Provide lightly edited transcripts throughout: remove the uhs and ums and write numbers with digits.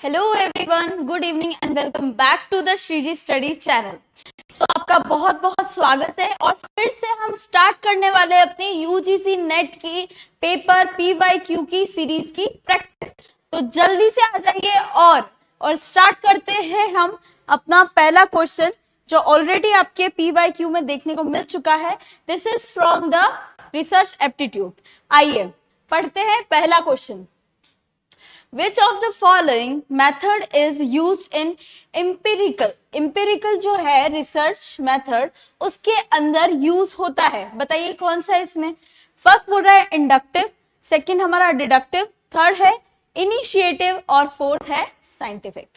Hello everyone, good evening and welcome back to the Shreeji study channel. आपका बहुत बहुत स्वागत है और फिर से हम स्टार्ट करने वाले हैं अपनी यूजीसी नेट की पेपर पीवाईक्यू की सीरीज की प्रैक्टिस। तो जल्दी से आ जाइए और स्टार्ट करते हैं हम अपना पहला क्वेश्चन जो ऑलरेडी आपके पीवाईक्यू में देखने को मिल चुका है। This is from the research aptitude. आइए पढ़ते हैं पहला question. Which of the following method is used in empirical? Empirical जो है रिसर्च मेथड उसके अंदर यूज होता है, बताइए कौन सा इसमें। फर्स्ट बोल रहा है इंडक्टिव, सेकंड हमारा डिडक्टिव, थर्ड है इनिशिएटिव और फोर्थ है साइंटिफिक।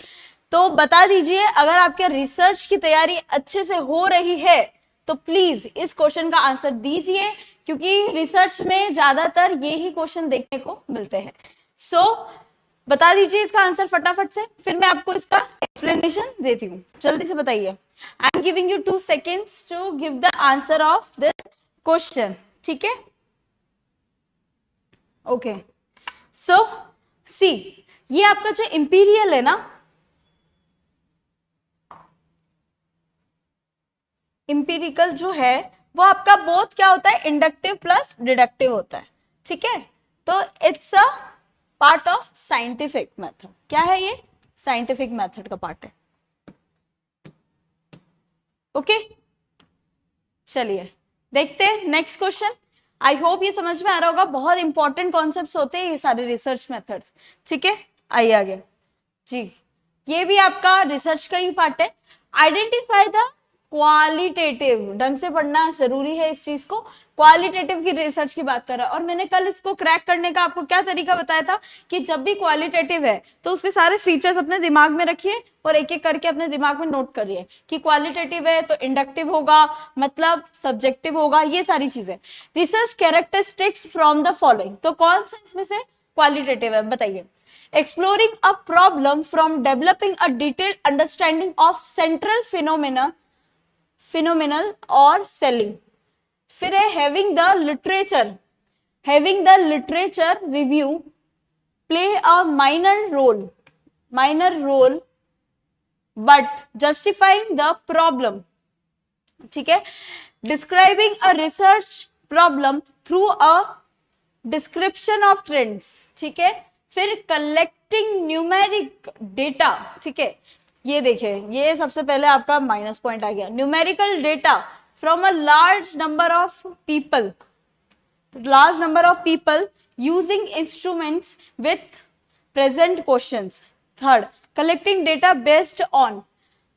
तो बता दीजिए, अगर आपके रिसर्च की तैयारी अच्छे से हो रही है तो प्लीज इस क्वेश्चन का आंसर दीजिए, क्योंकि रिसर्च में ज्यादातर ये ही क्वेश्चन देखने को मिलते हैं। बता दीजिए इसका आंसर फटाफट से, फिर मैं आपको इसका एक्सप्लेनेशन देती हूँ। जल्दी से बताइए। I am giving you 2 seconds to give the answer of this question, ठीक है? ओके, सो सी, ये आपका जो इंपीरियल है ना, इंपीरिकल जो है वो आपका बोथ क्या होता है, इंडक्टिव प्लस डिडक्टिव होता है, ठीक है? तो it's a part of scientific method. क्या है ये? साइंटिफिक मेथड का पार्ट है। ओके, चलिए देखते हैं नेक्स्ट क्वेश्चन। आई होप ये समझ में आ रहा होगा, बहुत इंपॉर्टेंट कॉन्सेप्ट्स होते हैं ये सारे रिसर्च मेथड्स, ठीक है? आइए आगे जी, ये भी आपका रिसर्च का ही पार्ट है। आइडेंटिफाई द क्वालिटेटिव, ढंग से पढ़ना जरूरी है इस चीज को। क्वालिटेटिव की रिसर्च की बात कर रहा है, और मैंने कल इसको क्रैक करने का आपको क्या तरीका बताया था कि जब भी क्वालिटेटिव है तो उसके सारे फीचर्स अपने दिमाग में रखिए और एक एक करके अपने दिमाग में नोट करिए कि क्वालिटेटिव है तो इंडक्टिव होगा, मतलब सब्जेक्टिव होगा, ये सारी चीजें। Research characteristics from the following, तो कौन सा इसमें से क्वालिटेटिव है बताइए। Exploring a problem from developing a detailed understanding of central phenomenal or selling। फिर है having the literature review play a minor role but justifying the problem, ठीक है? Describing a research problem through a description of trends, ठीक है? फिर collecting numeric data, ठीक है? ये देखिए, ये सबसे पहले आपका माइनस पॉइंट आ गया। Numerical data from a large number of people using instruments with present questions. Third, collecting data based on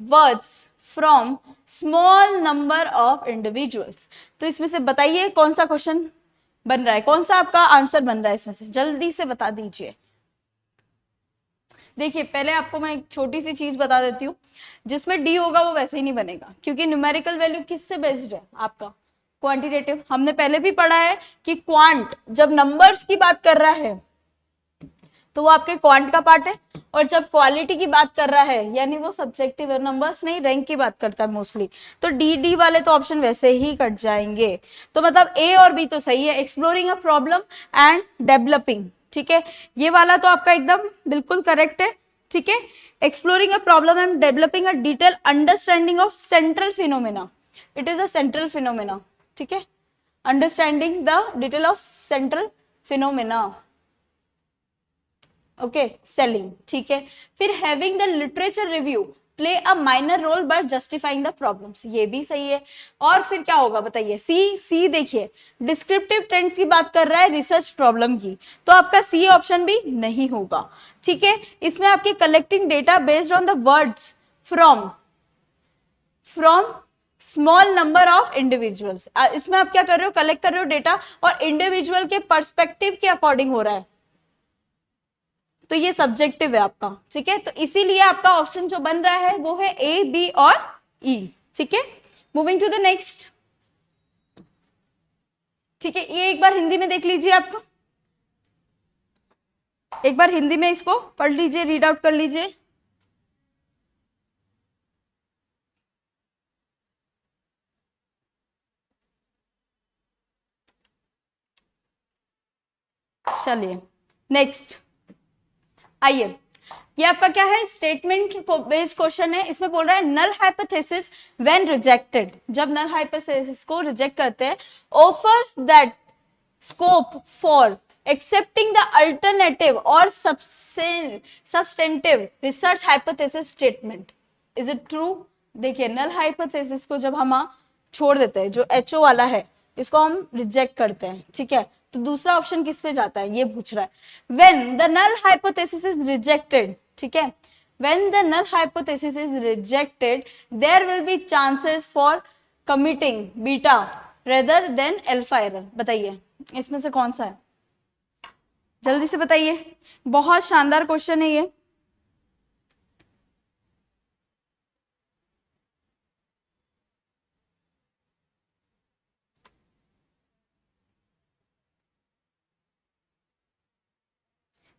words from small number of individuals. तो इसमें से बताइए कौन सा क्वेश्चन बन रहा है, कौन सा आपका आंसर बन रहा है इसमें से, जल्दी से बता दीजिए। देखिए, पहले आपको मैं एक छोटी सी चीज बता देती हूँ, जिसमें डी होगा वो वैसे ही नहीं बनेगा, क्योंकि न्यूमेरिकल वैल्यू किससे बेस्ड है आपका? क्वांटिटेटिव। हमने पहले भी पढ़ा है कि क्वांट जब नंबर्स की बात कर रहा है तो वो आपके क्वांट का पार्ट है, और जब क्वालिटी की बात कर रहा है यानी वो सब्जेक्टिव है, नंबर्स नहीं रैंक की बात करता है मोस्टली। तो डी वाले तो ऑप्शन वैसे ही कट जाएंगे। तो मतलब ए और बी तो सही है, exploring a problem and developing, ठीक है? ये वाला तो आपका एकदम बिल्कुल करेक्ट है, ठीक है? Exploring a problem and developing a detail understanding of central phenomena, it is a central phenomena, ठीक है? Understanding the detail of central phenomena, okay, selling, ठीक है? फिर having the literature review play a minor role but justifying the problems, ये भी सही है। और फिर क्या होगा बताइए? सी देखिए, डिस्क्रिप्टिव ट्रेंड्स की बात कर रहा है रिसर्च प्रॉब्लम की, तो आपका सी ऑप्शन भी नहीं होगा, ठीक है? इसमें आपकी collecting data based on the words from small number of individuals, इसमें आप क्या कर रहे हो, कलेक्ट कर रहे हो डेटा और इंडिविजुअल के पर्सपेक्टिव के अकॉर्डिंग हो रहा है, तो ये सब्जेक्टिव है आपका, ठीक है? तो इसीलिए आपका ऑप्शन जो बन रहा है वो है ए, बी और ई, ठीक है? मूविंग टू द नेक्स्ट, ठीक है? ये एक बार हिंदी में देख लीजिए, आपको एक बार हिंदी में इसको पढ़ लीजिए, रीड आउट कर लीजिए। चलिए नेक्स्ट आइए, ये आपका क्या है, स्टेटमेंट बेस्ड क्वेश्चन है। इसमें बोल रहा है नल हाइपोथेसिस व्हेन रिजेक्टेड, जब नल हाइपोथेसिस को रिजेक्ट करते हैं, offers that scope for accepting the alternative और substantive research hypothesis statement, is it true? देखिए नल हाइपोथेसिस को जब हम छोड़ देते हैं, जो एचओ वाला है इसको हम रिजेक्ट करते हैं, ठीक है, तो दूसरा ऑप्शन किस पे जाता है ये पूछ रहा है। When the null hypothesis is rejected, ठीक है, when the null hypothesis is rejected there will be chances for committing beta rather than alpha error. बताइए इसमें से कौन सा है, जल्दी से बताइए, बहुत शानदार क्वेश्चन है ये।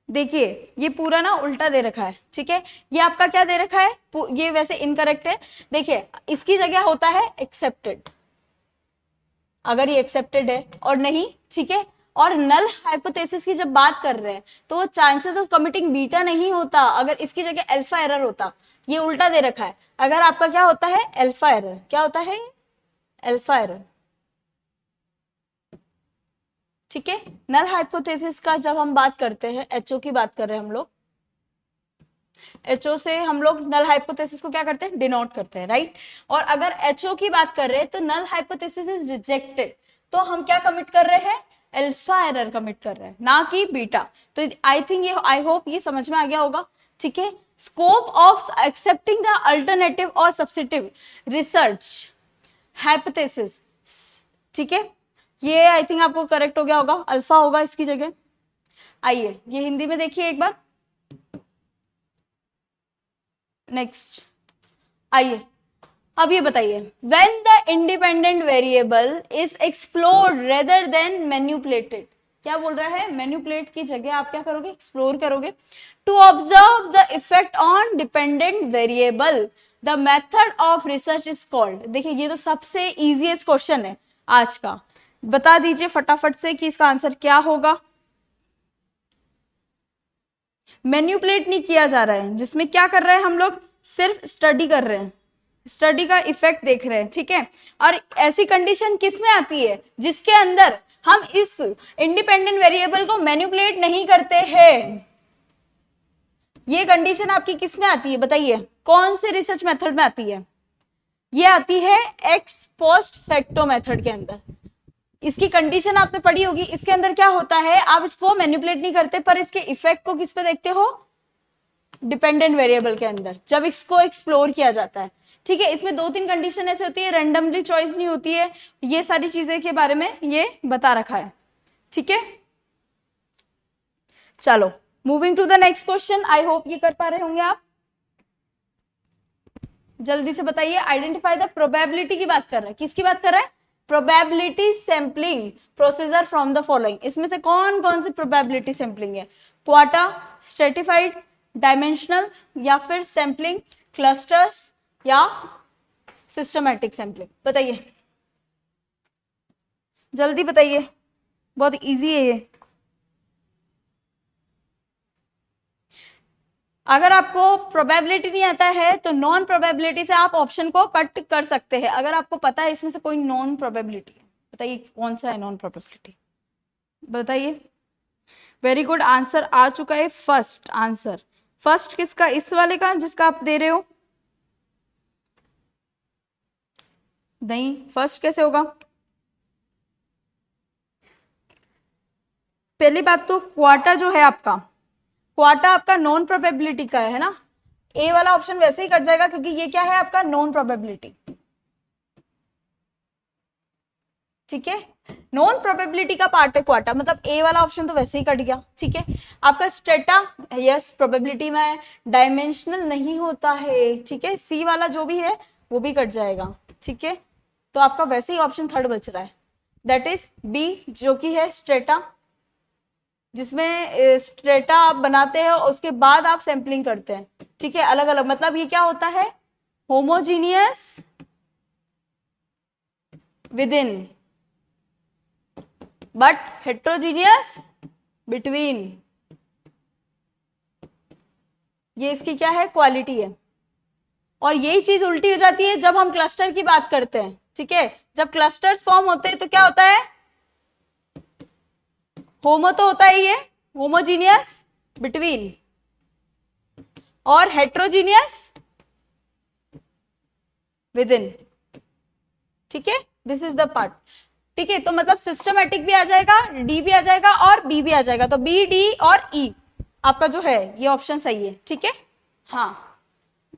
देखिए ये पूरा ना उल्टा दे रखा है, ठीक है, ये आपका क्या दे रखा है, ये वैसे इनकरेक्ट है। देखिए इसकी जगह होता है एक्सेप्टेड, अगर ये एक्सेप्टेड है और नहीं, ठीक है, और नल हाइपोथेसिस की जब बात कर रहे हैं तो वो चांसेस ऑफ कमिटिंग बीटा नहीं होता, अगर इसकी जगह अल्फा एरर होता। ये उल्टा दे रखा है, अगर आपका क्या होता है अल्फा एरर, क्या होता है अल्फा एरर, ठीक है। नल हाइपोथेसिस का जब हम बात करते हैं, एचओ की बात कर रहे हैं हम लोग, एचओ से हम लोग नल हाइपोथेसिस को क्या करते हैं, डिनोट करते हैं, राइट। और अगर एचओ की बात कर रहे हैं तो नल हाइपोथेसिस इज रिजेक्टेड, तो हम क्या कमिट कर रहे हैं, अल्फा एरर कमिट कर रहे हैं, ना कि बीटा। तो आई थिंक ये, आई होप ये समझ में आ गया होगा, ठीक है। Scope of accepting the alternative और सब्स्टिट्यूटिव रिसर्च हाइपोथेसिस, ठीक है, ये आई थिंक आपको करेक्ट हो गया होगा, अल्फा होगा इसकी जगह। आइए ये हिंदी में देखिए एक बार, नेक्स्ट आइए, अब ये बताइए, when the independent variable is explored rather than manipulated, क्या बोल रहा है, मैन्युपुलेट की जगह आप क्या करोगे, एक्सप्लोर करोगे, to observe the effect on dependent variable the method of research is called. देखिए ये तो सबसे इजीएस्ट क्वेश्चन है आज का, बता दीजिए फटाफट से कि इसका आंसर क्या होगा। मैन्युपुलेट नहीं किया जा रहा है, जिसमें क्या कर रहे हैं हम लोग, सिर्फ स्टडी कर रहे हैं, स्टडी का इफेक्ट देख रहे हैं, ठीक है। और ऐसी कंडीशन किस में आती है, जिसके अंदर हम इस इंडिपेंडेंट वेरिएबल को मैन्युपुलेट नहीं करते हैं। ये कंडीशन आपकी किस में आती है, बताइए कौन से रिसर्च मेथड में आती है, ये आती है एक्स पोस्ट फैक्टो मेथड के अंदर। इसकी कंडीशन आपने पढ़ी होगी, इसके अंदर क्या होता है, आप इसको मैनिपुलेट नहीं करते, पर इसके इफेक्ट को किस पे देखते हो, डिपेंडेंट वेरिएबल के अंदर, जब इसको एक्सप्लोर किया जाता है, ठीक है। इसमें 2-3 कंडीशन ऐसे होती है, रैंडमली चॉइस नहीं होती है, ये सारी चीजें के बारे में ये बता रखा है, ठीक है। चलो moving to the next question, I hope ये कर पा रहे होंगे आप, जल्दी से बताइए। आइडेंटिफाई द प्रोबेबिलिटी की बात कर रहा है, किसकी बात कर रहा है, probability sampling procedure from the following, इसमें से कौन कौन सी प्रोबेबिलिटी सैंपलिंग है, क्वार्टा, स्ट्रेटिफाइड, डायमेंशनल, या फिर सैंपलिंग क्लस्टर्स, या सिस्टमैटिक सैंपलिंग, बताइए जल्दी बताइए, बहुत इजी है ये। अगर आपको प्रोबेबिलिटी नहीं आता है तो नॉन प्रोबेबिलिटी से आप ऑप्शन को कट कर सकते हैं, अगर आपको पता है इसमें से कोई नॉन प्रोबेबिलिटी है, बताइए कौन सा है नॉन प्रोबेबिलिटी, बताइए। वेरी गुड, आंसर आ चुका है, फर्स्ट आंसर। फर्स्ट किसका, इस वाले का जिसका आप दे रहे हो, नहीं फर्स्ट कैसे होगा, पहली बात तो क्वार्टा जो है आपका, क्वार्टा आपका नॉन प्रोबेबिलिटी का है ना, ए वाला ऑप्शन वैसे ही कट जाएगा क्योंकि ये क्या है आपका नॉन प्रोबेबिलिटी, ठीक है, नॉन प्रोबेबिलिटी का पार्ट है क्वार्टा, मतलब ए वाला ऑप्शन तो वैसे ही कट गया, ठीक है। आपका स्टेटा यस प्रोबेबिलिटी में है, डायमेंशनल नहीं होता है, ठीक है, सी वाला जो भी है वो भी कट जाएगा, ठीक है। तो आपका वैसे ही ऑप्शन थर्ड बच रहा है, दैट इज बी, जो कि है स्ट्रेटा, जिसमें स्ट्रेटा आप बनाते हैं उसके बाद आप सैंपलिंग करते हैं, ठीक है, अलग अलग, मतलब ये क्या होता है, homogeneous with in but heterogeneous between, ये इसकी क्या है, क्वालिटी है। और यही चीज उल्टी हो जाती है जब हम क्लस्टर की बात करते हैं, ठीक है। जब क्लस्टर्स फॉर्म होते हैं तो क्या होता है, होमो तो होता है, ये होमोजीनियस बिटवीन, और हेट्रोजीनियस विद इन, ठीक है। दिस इज द पार्ट, ठीक है। तो मतलब सिस्टमैटिक भी आ जाएगा, डी भी आ जाएगा और बी भी आ जाएगा, तो बी, डी और ई आपका जो है ये ऑप्शन सही है, ठीक है। हाँ,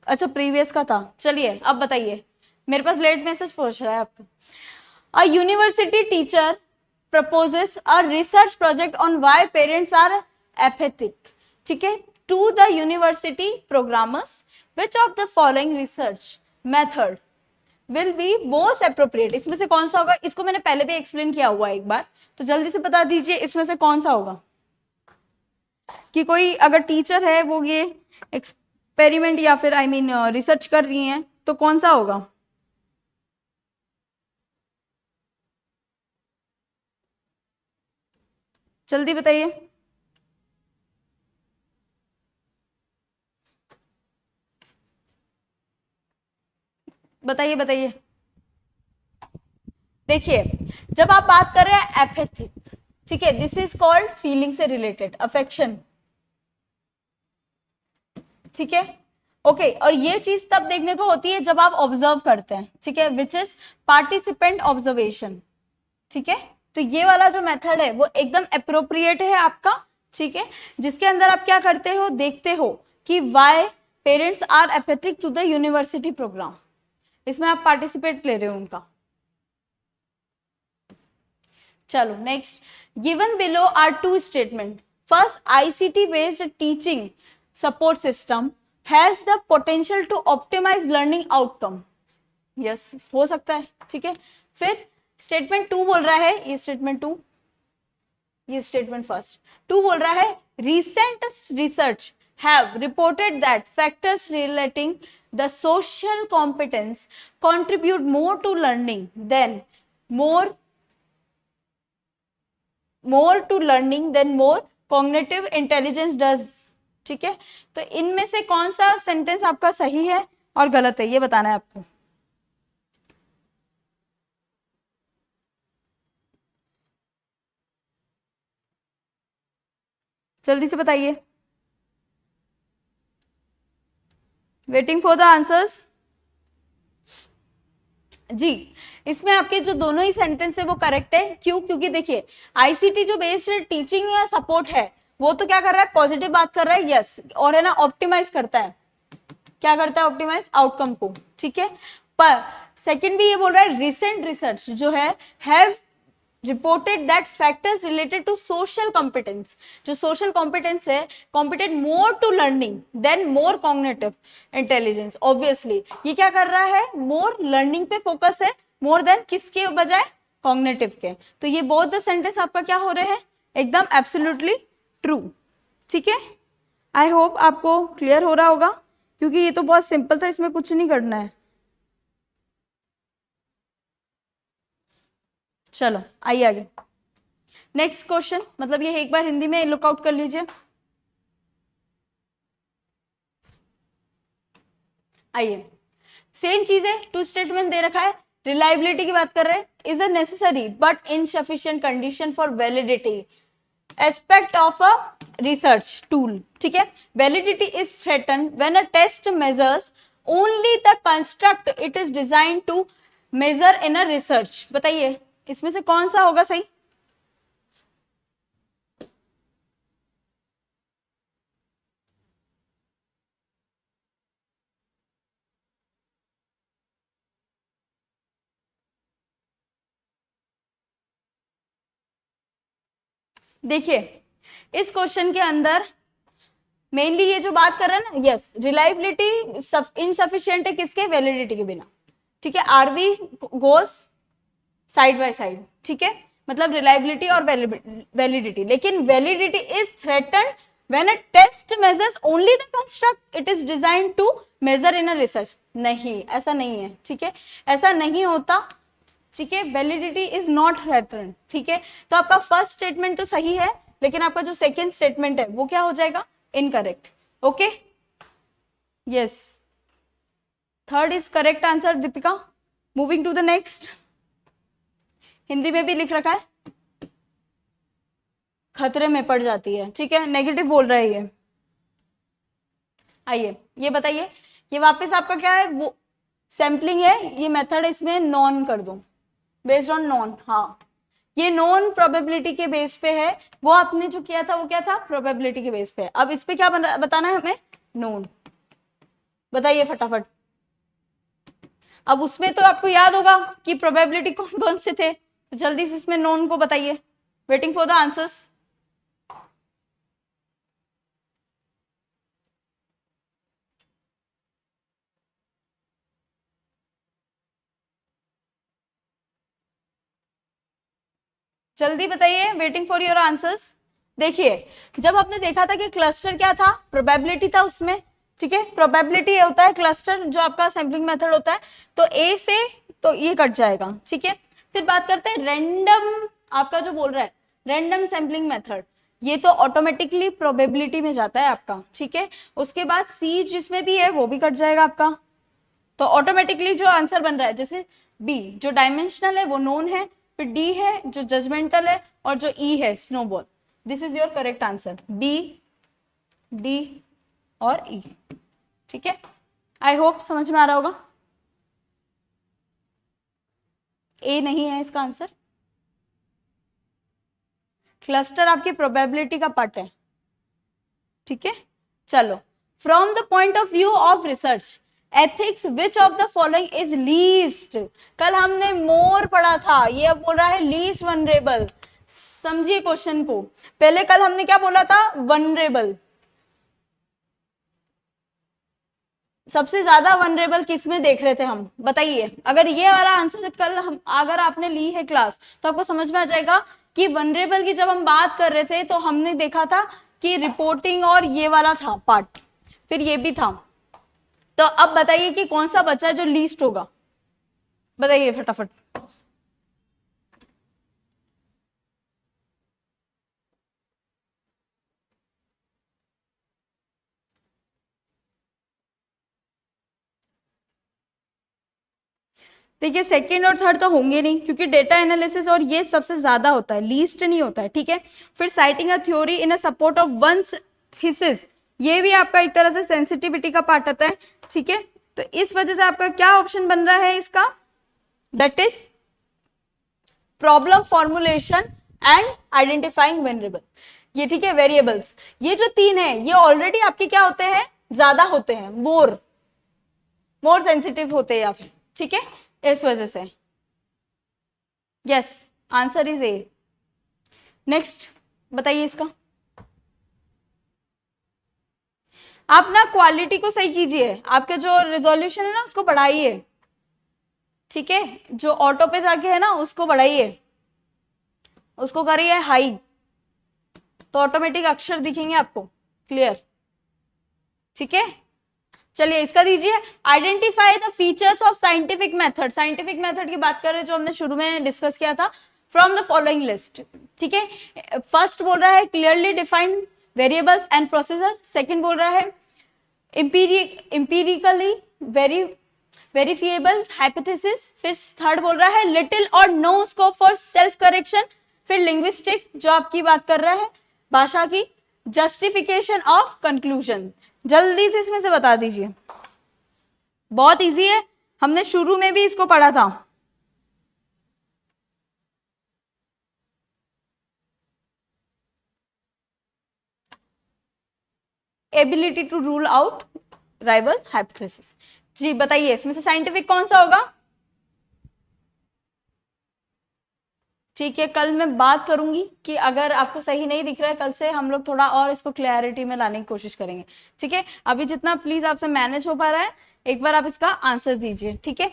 अच्छा प्रीवियस का था, चलिए अब बताइए, मेरे पास लेट मैसेज पहुंच रहा है आपका। A university teacher proposes a research project on why parents are apathetic, ठीक है, to the university programmers, which of the following research method will be most appropriate, इसमें से कौन सा होगा। इसको मैंने पहले भी एक्सप्लेन किया हुआ है एक बार, तो जल्दी से बता दीजिए इसमें से कौन सा होगा। कि कोई अगर टीचर है वो ये एक्सपेरिमेंट या फिर रिसर्च कर रही हैं, तो कौन सा होगा। जल्दी बताइए, बताइए बताइए। देखिए, जब आप बात कर रहे हैं एपैथिक, ठीक है, दिस इज कॉल्ड फीलिंग से रिलेटेड, अफेक्शन, ठीक है, ओके। और ये चीज तब देखने को होती है जब आप ऑब्जर्व करते हैं, ठीक है, विच इज पार्टिसिपेंट ऑब्जर्वेशन, ठीक है। तो ये वाला जो मेथड है वो एकदम अप्रोप्रिएट है आपका, ठीक है, जिसके अंदर आप क्या करते हो, देखते हो कि why parents are apathetic to the university program, इसमें आप पार्टिसिपेट ले रहे हो उनका। चलो next, given below are two statement, first ICT based teaching support system has the potential to optimise learning outcome, yes हो सकता है, ठीक है। फिर स्टेटमेंट टू बोल रहा है, ये स्टेटमेंट टू, ये स्टेटमेंट फर्स्ट, टू बोल रहा है recent research have reported that factors relating the social competence contribute more to learning than more cognitive intelligence does, ठीक है। तो इनमें से कौन सा सेंटेंस आपका सही है और गलत है, ये बताना है आपको। जल्दी से बताइए, वेटिंग फॉर द आंसर्स। जी, इसमें आपके जो दोनों ही सेंटेंस है वो करेक्ट है, क्यों, क्योंकि देखिए आईसीटी जो बेस्ड टीचिंग या सपोर्ट है वो तो क्या कर रहा है, पॉजिटिव बात कर रहा है, यस, और है ना ऑप्टिमाइज करता है, क्या करता है, ऑप्टिमाइज आउटकम को, ठीक है। पर सेकंड भी ये बोल रहा है रिसेंट रिसर्च जो है have reported that factors related to social competence, जो social competence है, competent more to learning than more cognitive intelligence, obviously ये क्या कर रहा है, more learning पे focus है more than किसके बजाय, cognitive के। तो ये both the sentence आपका क्या हो रहे हैं, एकदम absolutely true, ठीक है। I hope आपको clear हो रहा होगा, क्योंकि ये तो बहुत सिंपल था, इसमें कुछ नहीं करना है। चलो आइए आगे, नेक्स्ट क्वेश्चन, मतलब ये एक बार हिंदी में लुकआउट कर लीजिए। आइए, सेम चीज है, टू स्टेटमेंट दे रखा है, रिलायबिलिटी की बात कर रहे हैं, is a necessary but insufficient condition for validity aspect of a research tool, ठीक है। Validity is threaten when a test measures only the construct it is design to measure in a research. बताइए इसमें से कौन सा होगा सही। देखिए इस क्वेश्चन के अंदर मेनली ये जो बात कर रहे हैं ना, यस, रिलायबिलिटी इनसफिशिएंट है किसके, वैलिडिटी के बिना, ठीक है। RV goes side by side, ठीक है, मतलब रिलायबिलिटी और वैलिडिटी, लेकिन validity is threatened when a test measures only the construct it is designed to measure in a research. नहीं, ऐसा नहीं है, ठीक है, ऐसा नहीं होता, ठीक है। वैलिडिटी इज नॉट थ्रेटन्ड, ठीक है। तो आपका फर्स्ट स्टेटमेंट तो सही है, लेकिन आपका जो सेकेंड स्टेटमेंट है वो क्या हो जाएगा, incorrect, okay. Yes, third is correct answer Deepika. Moving to the next, Hindi में भी लिख रखा है, खतरे में पड़ जाती है, ठीक है, नेगेटिव बोल रहा है ये। आइए ये बताइए, ये वापस आपका क्या है, वो सैम्पलिंग है, ये मेथड इसमें नॉन कर दो, बेस्ड ऑन नॉन। हाँ, ये नॉन प्रोबेबिलिटी के बेस पे है, वो आपने जो किया था वो क्या था, प्रोबेबिलिटी के बेस पे है। अब इस पे क्या बताना है हमें, नॉन। बताइए फटाफट। अब उसमें तो आपको याद होगा कि प्रोबेबिलिटी कौन कौन से थे, तो जल्दी से इसमें नॉन को बताइए। Waiting for the answers. जल्दी बताइए, वेटिंग फॉर योर आंसर्स। देखिए, जब आपने देखा था कि क्लस्टर क्या था, प्रोबेबिलिटी था उसमें, ठीक है, प्रोबेबिलिटी ये होता है क्लस्टर जो आपका सैम्पलिंग मेथड होता है, तो ए से तो ये कट जाएगा, ठीक है। फिर बात करते हैं रैंडम, आपका जो बोल रहा है रैंडम सैम्पलिंग मेथड, ये तो ऑटोमेटिकली प्रोबेबिलिटी में जाता है आपका, ठीक है। उसके बाद सी जिसमें भी है वो भी कट जाएगा आपका, तो ऑटोमेटिकली जो आंसर बन रहा है, जैसे बी जो डायमेंशनल है वो नोन है, फिर डी है जो जजमेंटल है, और जो ई है snowball. This is your correct answer, B, D और ई, ठीक है। आई होप समझ में आ रहा होगा। ए नहीं है इसका आंसर, क्लस्टर आपकी प्रोबेबिलिटी का पार्ट है, ठीक है। चलो, from the point of view of research ethics which of the following is least, कल हमने मोर पढ़ा था, ये अब बोल रहा है लीस्ट वनरेबल। समझिए क्वेश्चन को, पहले कल हमने क्या बोला था, वनरेबल, सबसे ज्यादा वनरेबल किस में देख रहे थे हम, बताइए। अगर ये वाला आंसर कल हम अगर आपने ली है क्लास, तो आपको समझ में आ जाएगा कि वनरेबल की जब हम बात कर रहे थे तो हमने देखा था कि रिपोर्टिंग और ये वाला था पार्ट, फिर ये भी था। तो अब बताइए कि कौन सा बचा जो लीस्ट होगा, बताइए फटाफट। देखिए, सेकेंड और थर्ड तो होंगे नहीं, क्योंकि डेटा एनालिसिस और ये सबसे ज्यादा होता है, लीस्ट नहीं होता है, ठीक है। फिर citing a theory in a support of one's thesis, ये भी आपका एक तरह से सेंसिटिविटी का पार्ट आता है, ठीक है। तो इस वजह से आपका क्या ऑप्शन बन रहा है इसका, that is problem formulation and identifying variable, ये ठीक है, वेरिएबल्स। ये जो तीन है ये ऑलरेडी आपके क्या होते हैं, ज्यादा होते हैं, मोर सेंसिटिव होते हैं या फिर, ठीक है, इस वजह से। Yes, answer is a. Next बताइए इसका। आप ना क्वालिटी को सही कीजिए, आपका जो रिजोल्यूशन है ना उसको बढ़ाइए, ठीक है, जो ऑटो पे जाके है ना उसको बढ़ाइए, उसको करिए हाई, तो ऑटोमेटिक अक्षर दिखेंगे आपको क्लियर, ठीक है। चलिए इसका दीजिए, identify the features of scientific method, scientific method की बात कर रहे हैं जो हमने शुरू में डिस्कस किया था, फ्रॉम द फॉलोइंग लिस्ट, ठीक है। फर्स्ट बोल रहा है clearly defined variables and procedure, second बोल रहा है एम्पिरिकली वेरिफिएबल हाइपोथेसिस, फिर थर्ड बोल रहा है लिटिल और no scope for self correction, फिर लिंग्विस्टिक जो आपकी बात कर रहा है भाषा की, जस्टिफिकेशन ऑफ कंक्लूजन। जल्दी से इसमें से बता दीजिए, बहुत इजी है, हमने शुरू में भी इसको पढ़ा था। Ability to rule out rival hypothesis, जी बताइए इसमें से साइंटिफिक कौन सा होगा। ठीक है, कल मैं बात करूंगी कि अगर आपको सही नहीं दिख रहा है, कल से हम लोग थोड़ा और इसको क्लैरिटी में लाने की कोशिश करेंगे, ठीक है। अभी जितना प्लीज आपसे मैनेज हो पा रहा है, एक बार आप इसका आंसर दीजिए, ठीक है।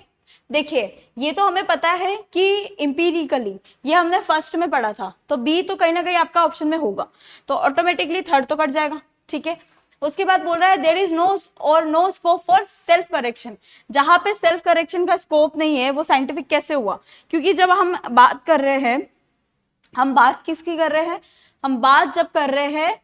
देखिए, ये तो हमें पता है कि इंपीरिकली, ये हमने फर्स्ट में पढ़ा था, तो बी तो कहीं ना कहीं आपका ऑप्शन में होगा, तो ऑटोमेटिकली थर्ड तो कट जाएगा, ठीक है। उसके बाद बोल रहा है there is no scope for self correction, जहां पे सेल्फ करेक्शन का स्कोप नहीं है वो साइंटिफिक कैसे हुआ, क्योंकि जब हम बात कर रहे हैं, हम बात किसकी कर रहे हैं, हम बात जब कर रहे हैं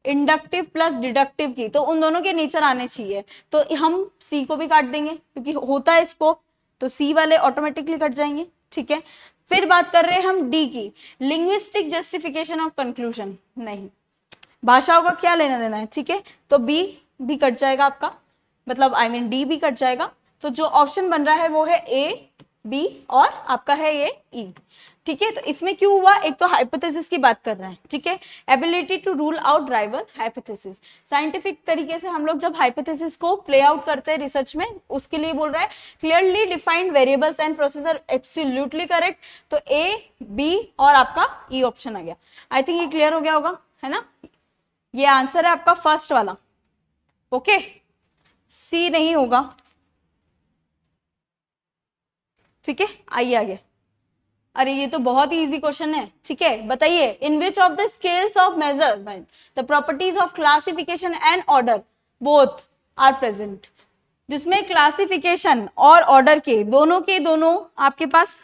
इंडक्टिव प्लस डिडक्टिव की, तो उन दोनों के नेचर आने चाहिए, तो हम सी को भी काट देंगे क्योंकि होता है इसको, तो सी वाले ऑटोमेटिकली कट जाएंगे, ठीक है। फिर बात कर रहे हैं हम डी की, लिंग्विस्टिक जस्टिफिकेशन ऑफ कंक्लूजन, नहीं, भाषाओं का क्या लेना देना है, ठीक है, तो बी भी कट जाएगा आपका, मतलब आई मीन डी भी कट जाएगा, तो जो ऑप्शन बन रहा है वो है ए, बी और आपका है ये ई, ठीक है। तो इसमें क्यों हुआ, एक तो हाइपोथेसिस की बात कर रहे हैं, ठीक है, ability to rule out rival hypothesis, scientific तरीके से हम लोग जब हाइपोथेसिस को प्ले आउट करते हैं रिसर्च में, उसके लिए बोल रहा है clearly defined variables and process are absolutely correct, तो ए, बी और आपका ई ऑप्शन आ गया। आई थिंक ये क्लियर हो गया होगा, है ना, ये आंसर है आपका फर्स्ट वाला, ओके, सी नहीं होगा, ठीक है। आइए आगे, अरे ये तो बहुत ही इजी क्वेश्चन है, ठीक है, बताइए, in which of the scales of measurement the properties of classification and order both are present, जिसमें क्लासिफिकेशन और ऑर्डर के दोनों आपके पास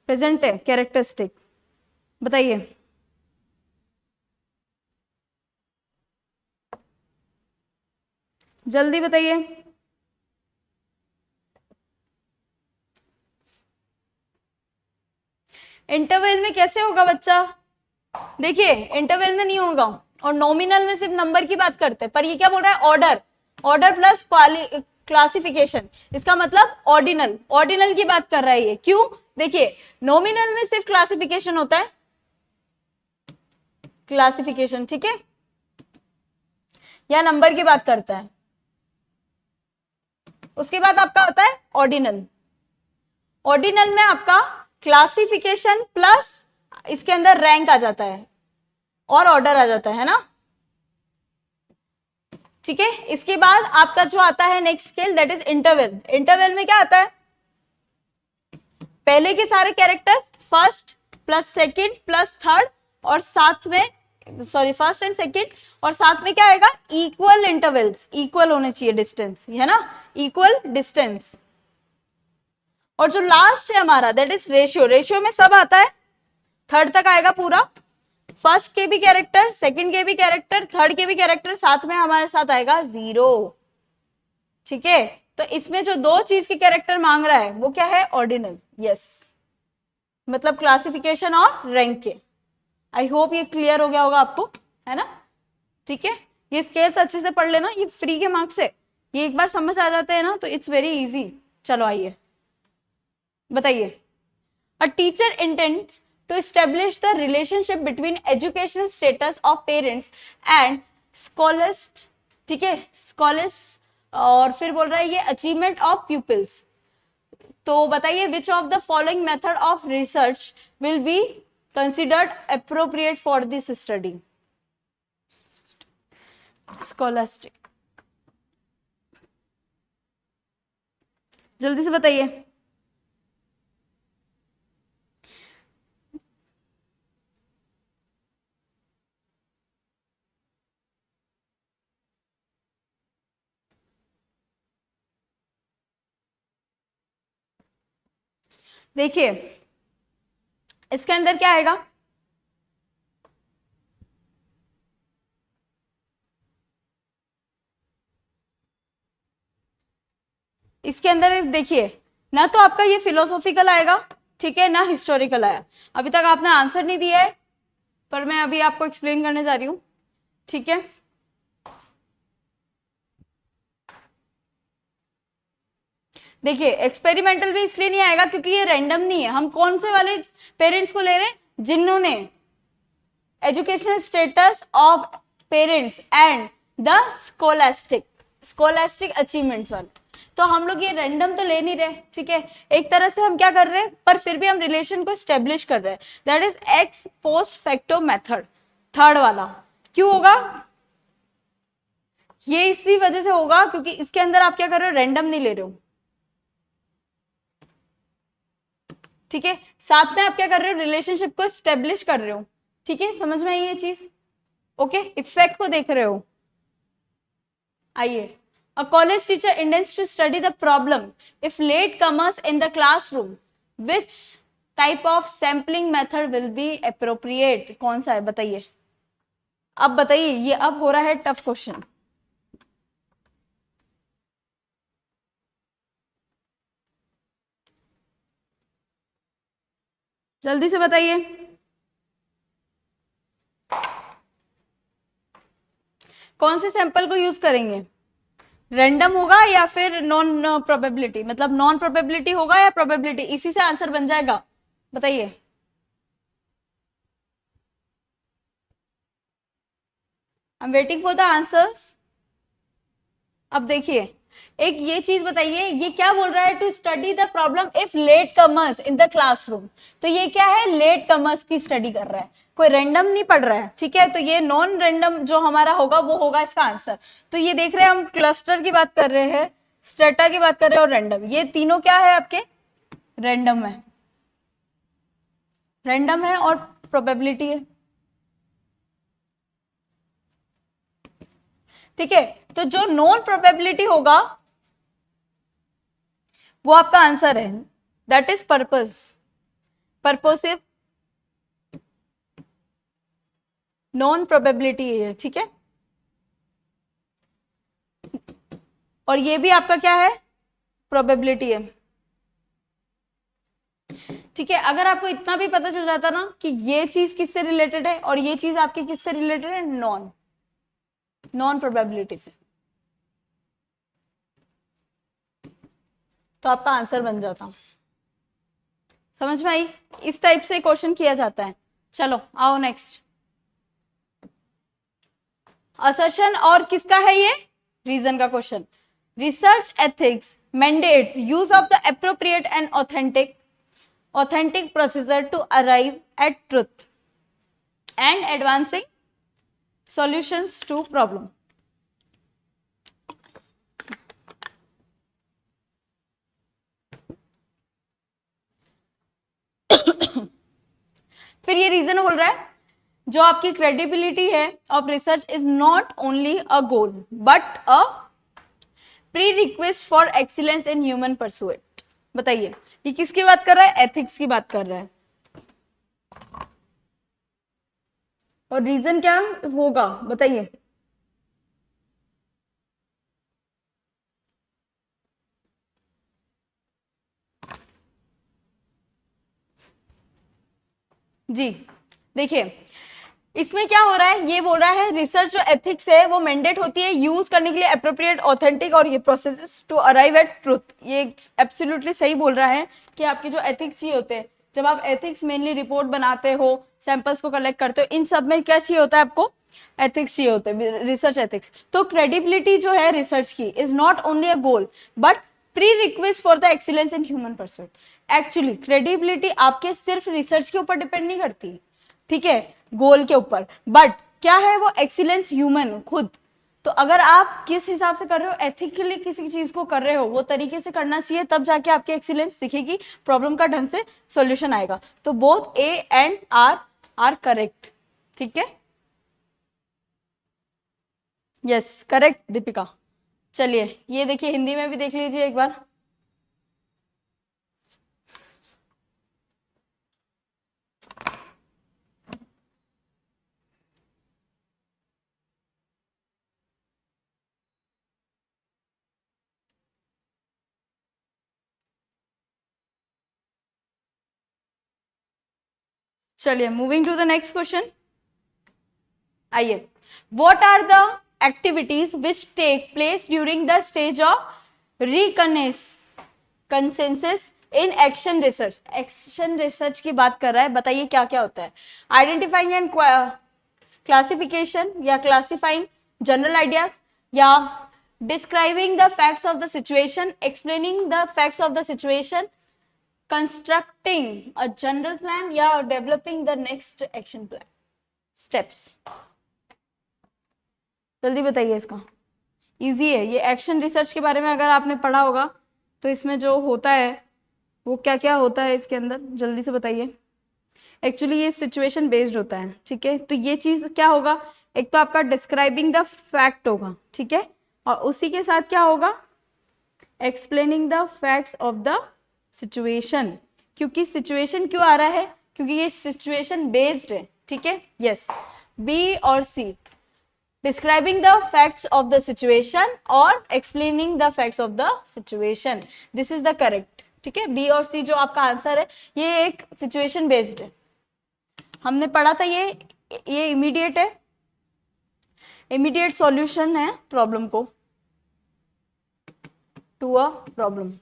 प्रेजेंट है कैरेक्टरिस्टिक, बताइए। जल्दी बताइए, इंटरवल में कैसे होगा बच्चा, देखिए इंटरवल में नहीं होगा, और नॉमिनल में सिर्फ नंबर की बात करते हैं, पर ये क्या बोल रहा है, ऑर्डर, ऑर्डर प्लस क्लासिफिकेशन, इसका मतलब ऑर्डिनल, ऑर्डिनल की बात कर रहा है ये, क्यों, देखिए नॉमिनल में सिर्फ क्लासिफिकेशन होता है, क्लासिफिकेशन, ठीक है, या नंबर की बात करता है, उसके बाद आपका होता है ऑर्डिनल, ऑर्डिनल में आपका क्लासिफिकेशन प्लस इसके अंदर रैंक आ जाता है और ऑर्डर आ जाता है ना, ठीक है। इसके बाद आपका जो आता है next scale that is interval, interval में क्या आता है, पहले के सारे characters first plus second plus third और साथ में, सॉरी फर्स्ट एंड सेकंड, और साथ में क्या आएगा, इक्वल इंटरवल्स, इक्वल होने चाहिए डिस्टेंस, है ना, इक्वल डिस्टेंस, और जो लास्ट है हमारा दैट इज रेशियो, रेशियो में सब आता है, थर्ड तक आएगा पूरा, फर्स्ट के भी कैरेक्टर, सेकंड के भी कैरेक्टर, थर्ड के भी कैरेक्टर, साथ में हमारे साथ आएगा 0, ठीक है। तो इसमें जो दो चीज के कैरेक्टर मांग रहा है वो क्या है, ऑर्डिनल, यस, मतलब क्लासिफिकेशन और रैंक के। आई होप ये क्लियर हो गया होगा आपको, है ना, ठीक है। ये स्केल्स अच्छे से पढ़ लेना, ये फ्री के मार्क्स है, ये एक बार समझ आ जाते हैं ना तो इट्स वेरी इजी। चलो आइए बताइए, a teacher intends to establish the relationship between educational status of parents and scholars, ठीक है, scholars, और फिर बोल रहा है ये achievement of pupils, तो बताइए which of the following method of research will be considered appropriate for this study, scholastic, जल्दी से बताइए। देखिए इसके अंदर क्या आएगा, इसके अंदर देखिए, ना तो आपका ये फिलोसॉफिकल आएगा, ठीक है, ना हिस्टोरिकल आया, अभी तक आपने आंसर नहीं दिया है पर मैं अभी आपको एक्सप्लेन करने जा रही हूं, ठीक है। देखिए एक्सपेरिमेंटल भी इसलिए नहीं आएगा क्योंकि ये रैंडम नहीं है, हम कौन से वाले पेरेंट्स को ले रहे हैं, जिन्होंने educational status of parents and the scholastic achievements वाले, तो हम लोग ये रैंडम तो ले नहीं रहे, ठीक है, एक तरह से हम क्या कर रहे हैं, पर फिर भी हम रिलेशन को स्टेब्लिश कर रहे हैं, that is x post facto method, third वाला। क्यों होगा, ये इसी वजह से होगा क्योंकि इसके अंदर आप क्या कर रहे हो, रैंडम नहीं ले रहे हो, ठीक है, साथ में आप क्या कर रहे हो, रिलेशनशिप को स्टेब्लिश कर रहे हो, ठीक है, समझ में आई ये चीज, ओके, इफेक्ट को देख रहे हो। आइए, a college teacher intends to study the problem if late comers in the classroom, which type of sampling method will be appropriate, कौन सा है बताइए। अब बताइए, ये अब हो रहा है टफ क्वेश्चन। जल्दी से बताइए, कौन से सैंपल को यूज करेंगे? रैंडम होगा या फिर नॉन प्रोबेबिलिटी, मतलब नॉन प्रोबेबिलिटी होगा या प्रोबेबिलिटी, इसी से आंसर बन जाएगा? बताइए। I am waiting for the answers. अब देखिए, एक ये चीज बताइए, ये क्या बोल रहा है? To study the problem if late comers in the classroom. तो ये क्या है? लेट कमर्स की स्टडी कर रहा है, कोई रैंडम नहीं पढ़ रहा है, ठीक है? तो ये नॉन रैंडम जो हमारा होगा वो होगा इसका आंसर। तो ये देख रहे हैं हम, क्लस्टर की बात कर रहे हैं, स्ट्रेटा की बात कर रहे हैं और रैंडम, ये तीनों क्या है आपके? रैंडम है, रैंडम है और प्रोबेबिलिटी है, ठीक है? तो जो नॉन प्रोबेबिलिटी होगा वो आपका आंसर है, that is purpose, purposive non probability है, ठीक है? और ये भी आपका क्या है? प्रोबेबिलिटी है, ठीक है? अगर आपको इतना भी पता चल जाता ना कि ये चीज किससे रिलेटेड है और ये चीज आपकी किससे रिलेटेड है? नॉन प्रोबेबिलिटी से, तो आपका आंसर बन जाता। समझ में आई? इस टाइप से क्वेश्चन किया जाता है। चलो आओ नेक्स्ट। असर्शन और किसका है ये? रीजन का question. Research ethics mandates use of the appropriate and authentic procedure to arrive at truth and advancing solutions to problem. फिर ये रीजन बोल रहा है, जो आपकी क्रेडिबिलिटी है of research is not only a goal but a pre request for excellence in human pursuit. बताइए, ये किसकी बात कर रहा है? एथिक्स की बात कर रहा है। और रीजन क्या होगा बताइए? जी देखिए, इसमें क्या हो रहा है, ये बोल रहा है रिसर्च जो एथिक्स है वो मैंडेट होती है यूज करने के लिए एप्रोप्रिएट, ऑथेंटिक और ये processes to arrive at truth. ये एब्सोल्युटली सही बोल रहा है कि आपके जो एथिक्स चाहिए होते हैं, जब आप एथिक्स मेनली रिपोर्ट बनाते हो, सैंपल्स को कलेक्ट करते हो, इन सब में क्या चाहिए होता है आपको? एथिक्स चाहिए होते हैं, रिसर्च एथिक्स। तो क्रेडिबिलिटी जो है रिसर्च की is not only a goal but pre request for the excellence in human pursuit. Actually credibility आपके सिर्फ रिसर्च के ऊपर डिपेंड नहीं करती, ठीक है, गोल के ऊपर, बट क्या है वो? एक्सीलेंस ह्यूमन खुद। तो अगर आप किस हिसाब से कर रहे हो, एथिकली किसी चीज को कर रहे हो, वो तरीके से करना चाहिए, तब जाके आपकी एक्सीलेंस दिखेगी, प्रॉब्लम का ढंग से सॉल्यूशन आएगा। तो both A and R correct, ठीक है? Yes correct Deepika. चलिए ये देखिए, हिंदी में भी देख लीजिए एक बार। चलिए moving to the next question. आइए, what are the activities which take place during the stage of consensus in action research. Action research की बात कर रहा है, बताइए क्या क्या होता है? आइडेंटिफाइंग एंड क्लासिफिकेशन या क्लासिफाइंग जनरल आइडियाज या describing the facts of the situation, explaining the facts of the situation, constructing a general plan या developing the next action plan steps. जल्दी बताइए इसका। इजी है ये। एक्शन रिसर्च के बारे में अगर आपने पढ़ा होगा तो इसमें जो होता है वो क्या क्या होता है इसके अंदर, जल्दी से बताइए। एक्चुअली ये सिचुएशन बेस्ड होता है, ठीक है? तो ये चीज क्या होगा, एक तो आपका डिस्क्राइबिंग द फैक्ट होगा, ठीक है, और उसी के साथ क्या होगा? Explaining the facts of the situation. क्योंकि सिचुएशन क्यों आ रहा है? क्योंकि ये सिचुएशन बेस्ड है, ठीक है? यस, बी और C, describing the facts of the situation और explaining the facts of the situation, this is the correct. ठीक है, बी और सी जो आपका आंसर है ये एक सिचुएशन बेस्ड है। हमने पढ़ा था ये इमीडिएट है, इमीडिएट सॉल्यूशन है प्रॉब्लम को, टू अ प्रॉब्लम,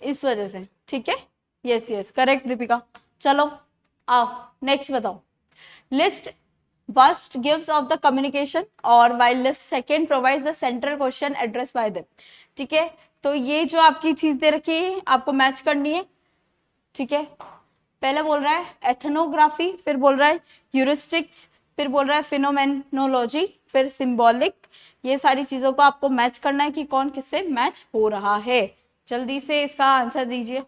इस वजह से। ठीक है, यस यस करेक्ट दीपिका। चलो आओ नेक्स्ट बताओ। List first gives of the communication और while list second provides the central question address by them. ठीक है, तो ये जो आपकी चीज दे रखी है आपको मैच करनी है। ठीक है, पहले बोल रहा है एथनोग्राफी, फिर बोल रहा है ह्यूरिस्टिक्स, फिर बोल रहा है फिनोमेनोलॉजी, फिर सिंबॉलिक। ये सारी चीजों को आपको मैच करना है कि कौन किससे मैच हो रहा है। जल्दी से इसका आंसर दीजिए।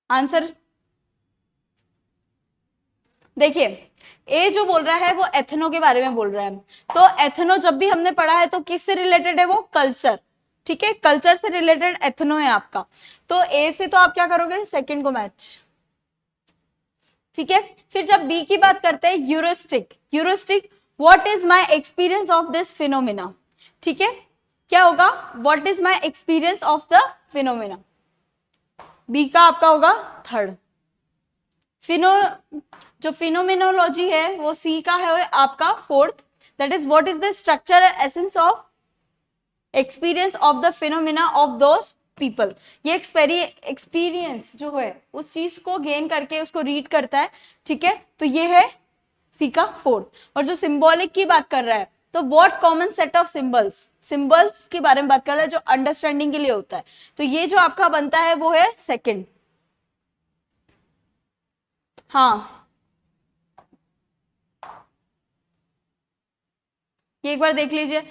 आंसर देखिए, ए जो बोल रहा है वो एथनो के बारे में बोल रहा है। तो एथनो जब भी हमने पढ़ा है तो किससे रिलेटेड है, वो कल्चर। ठीक है, कल्चर से रिलेटेड एथनो है आपका। तो ए से तो आप क्या करोगे, सेकंड को मैच। ठीक है, फिर जब बी की बात करते हैं heuristic, heuristic what is my experience of this phenomena. ठीक है, क्या होगा, what is my experience of the phenomena, B का आपका होगा थर्ड। जो फिनोमिनोलॉजी है वो सी का है आपका fourth, that is what is the structure and essence of experience of the phenomena of those people. ये एक्सपीरियंस जो है उस चीज को गेन करके उसको रीड करता है। ठीक है, तो ये है सी का फोर्थ। और जो सिंबॉलिक की बात कर रहा है तो what common set of symbols, symbols के बारे में बात कर रहा है जो अंडरस्टैंडिंग के लिए होता है। तो ये जो आपका बनता है वो है सेकंड। हाँ, ये एक बार देख लीजिए।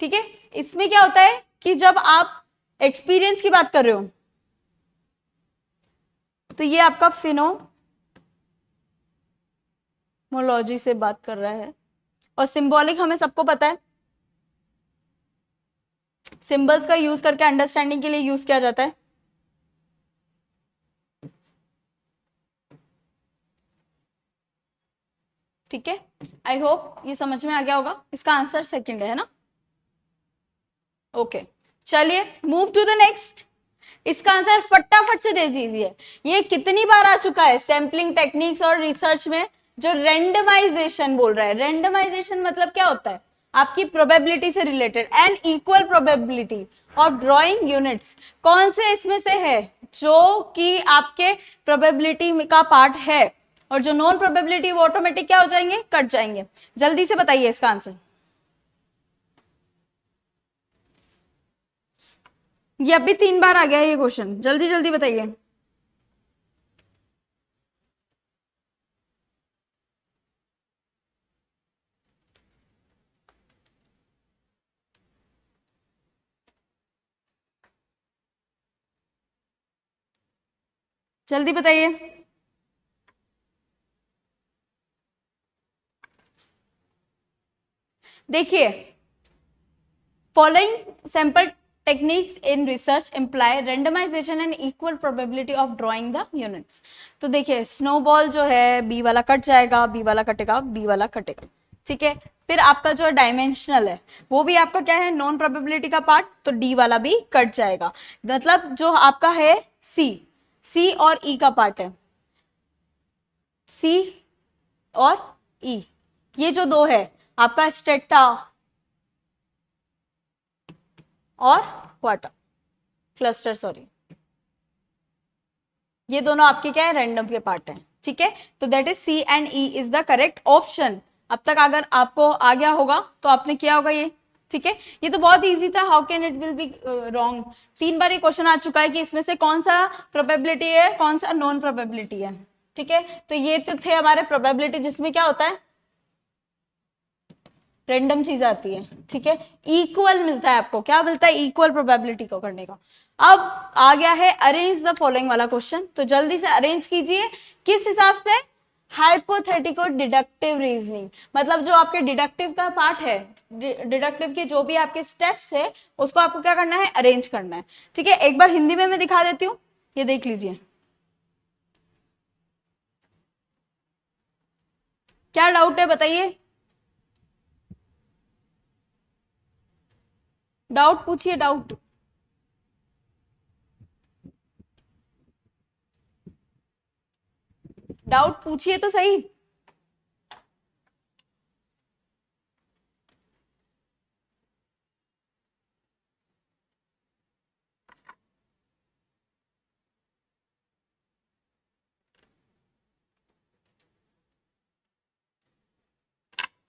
ठीक है, इसमें क्या होता है कि जब आप एक्सपीरियंस की बात कर रहे हो तो ये आपका फिनोमोलॉजी से बात कर रहा है। और सिंबॉलिक हमें सबको पता है, सिंबल्स का यूज करके अंडरस्टैंडिंग के लिए यूज किया जाता है। ठीक है, आई होप ये समझ में आ गया होगा। इसका आंसर सेकंड है ना। ओके, चलिए मूव टू द नेक्स्ट। इसका आंसर फटाफट से दे दीजिए। ये कितनी बार आ चुका है सैम्पलिंग टेक्निक्स और रिसर्च में, जो रेंडमाइजेशन बोल रहा है। रेंडमाइजेशन मतलब क्या होता है, आपकी प्रोबेबिलिटी से related and equal probability of drawing units. कौन से इसमें से है जो कि आपके प्रोबेबिलिटी का पार्ट है, और जो नॉन प्रोबेबिलिटी वो ऑटोमेटिक क्या हो जाएंगे, कट जाएंगे। जल्दी से बताइए इसका आंसर। ये अभी 3 बार आ गया ये क्वेश्चन, जल्दी जल्दी बताइए। जल्दी बताइए। देखिए, following sample techniques in research imply randomization and equal probability of drawing the units. तो देखिए, स्नोबॉल जो है बी वाला कट जाएगा, बी वाला कटेगा, बी वाला कटेगा। ठीक है, फिर आपका जो डायमेंशनल है वो भी आपका क्या है, नॉन प्रोबेबिलिटी का पार्ट, तो डी वाला भी कट जाएगा। मतलब जो आपका है सी और ई का पार्ट है, सी और ई, ये जो दो है आपका स्ट्रेटा और क्वार्टर क्लस्टर, सॉरी, ये दोनों आपके क्या है, रैंडम के पार्ट हैं। ठीक है, तो that is C and E is the correct option. अब तक अगर आपको आ गया होगा तो आपने किया होगा ये। ठीक है, ये तो बहुत इजी था, how can it will be wrong. 3 बार ये क्वेश्चन आ चुका है कि इसमें से कौन सा प्रोबेबिलिटी है, कौन सा नॉन प्रोबेबिलिटी है। ठीक है, तो ये तो थे हमारे प्रोबेबिलिटी, जिसमें क्या होता है, रैंडम चीज आती है। ठीक है, इक्वल मिलता है आपको, क्या मिलता है, इक्वल प्रोबेबिलिटी को करने का। अब आ गया है अरेंज द फॉलोइंग वाला क्वेश्चन, तो जल्दी से अरेंज कीजिए। किस हिसाब से, हाइपोथेटिको डिडक्टिव रीजनिंग, मतलब जो आपके डिडक्टिव का पार्ट है, डिडक्टिव के जो भी आपके स्टेप्स है उसको आपको क्या करना है, अरेंज करना है। ठीक है, एक बार हिंदी में मैं दिखा देती हूँ, ये देख लीजिए। क्या डाउट है बताइए, डाउट पूछिए, डाउट। डाउट पूछिए तो सही।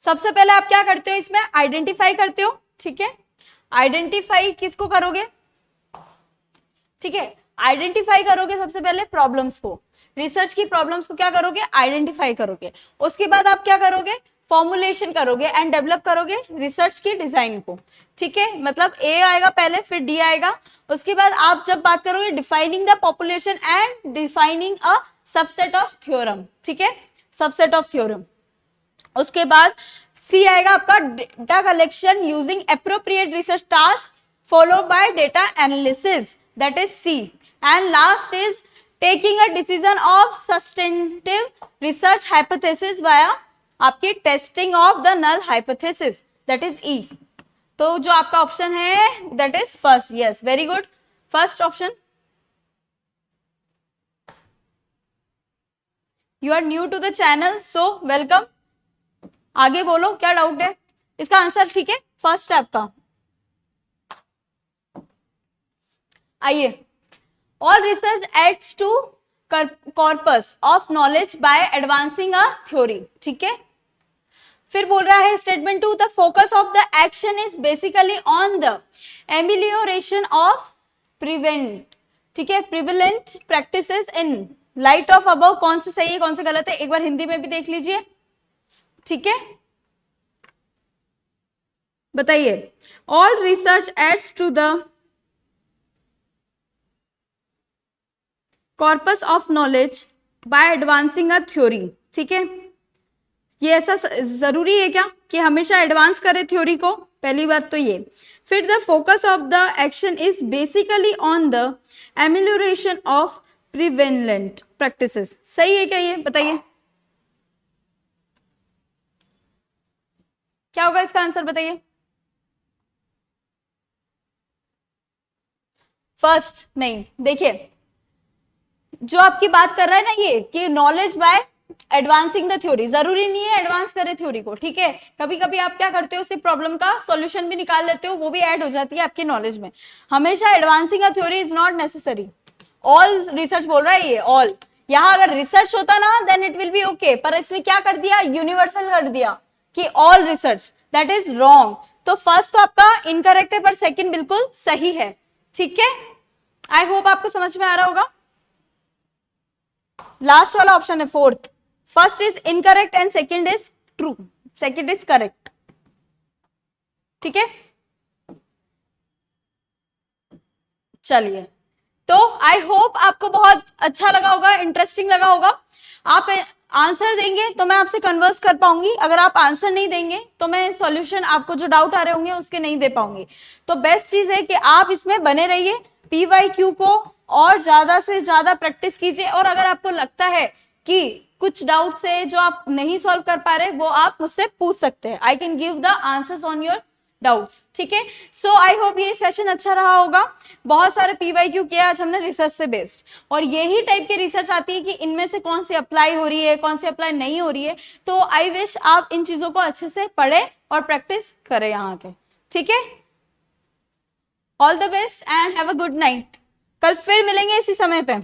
सबसे पहले आप क्या करते हो, इसमें आइडेंटिफाई करते हो। ठीक है, आइडेंटिफाई किसको करोगे, ठीक है, आइडेंटिफाई करोगे सबसे पहले प्रॉब्लम्स को, रिसर्च की प्रॉब्लम्स को क्या करोगे, आइडेंटिफाई करोगे। उसके बाद आप क्या करोगे, फॉर्मुलेशन करोगे एंड डेवलप करोगे रिसर्च की डिजाइन को। ठीक है, मतलब ए आएगा पहले, फिर डी आएगा। उसके बाद आप जब बात करोगे defining the population and defining a subset of theorem. ठीक है, सबसेट ऑफ थ्योरम। उसके बाद सी आएगा आपका data collection using appropriate research task followed by data analysis, that is C, and last is taking a decision of substantive research hypothesis via आपकी testing of the null hypothesis, that is E। तो जो आपका option है that is first, yes, very good, first option। You are new to the channel, so welcome। आगे बोलो क्या doubt है, इसका आंसर ठीक है फर्स्ट है आपका। आइए, all research aids to corpus of knowledge by advancing a theory. ठीक है, फिर बोल रहा है statement 2, the focus of the action is basically on the amelioration of prevent, ठीक है, prevalent practices in light of above. कौन से सही है कौन से गलत है, एक बार हिंदी में भी देख लीजिए। ठीक है, बताइए, all research aids to the corpus of knowledge by advancing a theory. ठीक है, ये ऐसा जरूरी है क्या कि हमेशा एडवांस करे थ्योरी को, पहली बात तो ये। फिर the focus of the action is basically on the amelioration of prevalent practices. सही है क्या ये, बताइए क्या होगा इसका आंसर, बताइए। फर्स्ट नहीं, देखिए जो आपकी बात कर रहा है ना ये कि knowledge by advancing the theory, जरूरी नहीं है एडवांस करे थ्योरी को। ठीक है, कभी कभी आप क्या करते हो, सिर्फ प्रॉब्लम का सॉल्यूशन भी निकाल लेते हो, वो भी ऐड हो जाती है आपकी नॉलेज में। हमेशा advancing a theory is not necessary. All research बोल रहा है ये, ऑल। यहां अगर रिसर्च होता ना then it will be okay, पर इसने क्या कर दिया, यूनिवर्सल कर दिया कि all research, that is wrong. तो फर्स्ट तो आपका इनकरेक्ट है पर सेकंड बिल्कुल सही है। ठीक है, आई होप आपको समझ में आ रहा होगा। लास्ट वाला ऑप्शन है fourth, first is incorrect and second is true, second is correct. ठीक है, चलिए, तो आई होप आपको बहुत अच्छा लगा होगा, इंटरेस्टिंग लगा होगा। आप आंसर देंगे तो मैं आपसे कन्वर्स कर पाऊंगी, अगर आप आंसर नहीं देंगे तो मैं सॉल्यूशन आपको जो डाउट आ रहे होंगे उसके नहीं दे पाऊंगी। तो बेस्ट चीज है कि आप इसमें बने रहिए, पीवाईक्यू को और ज्यादा से ज्यादा प्रैक्टिस कीजिए। और अगर आपको लगता है कि कुछ डाउट्स है जो आप नहीं सॉल्व कर पा रहे, वो आप मुझसे पूछ सकते हैं, I can give the answers on your doubts. ठीक है, सो आई होप ये सेशन अच्छा रहा होगा। बहुत सारे पीवाईक्यू किया आज हमने रिसर्च से बेस्ड, और यही टाइप की रिसर्च आती है कि इनमें से कौन सी अप्लाई हो रही है कौन सी अप्लाई नहीं हो रही है। तो आई विश आप इन चीजों को अच्छे से पढ़े और प्रैक्टिस करें यहाँ के। ठीक है, all the best and have a good night. कल फिर मिलेंगे इसी समय पे।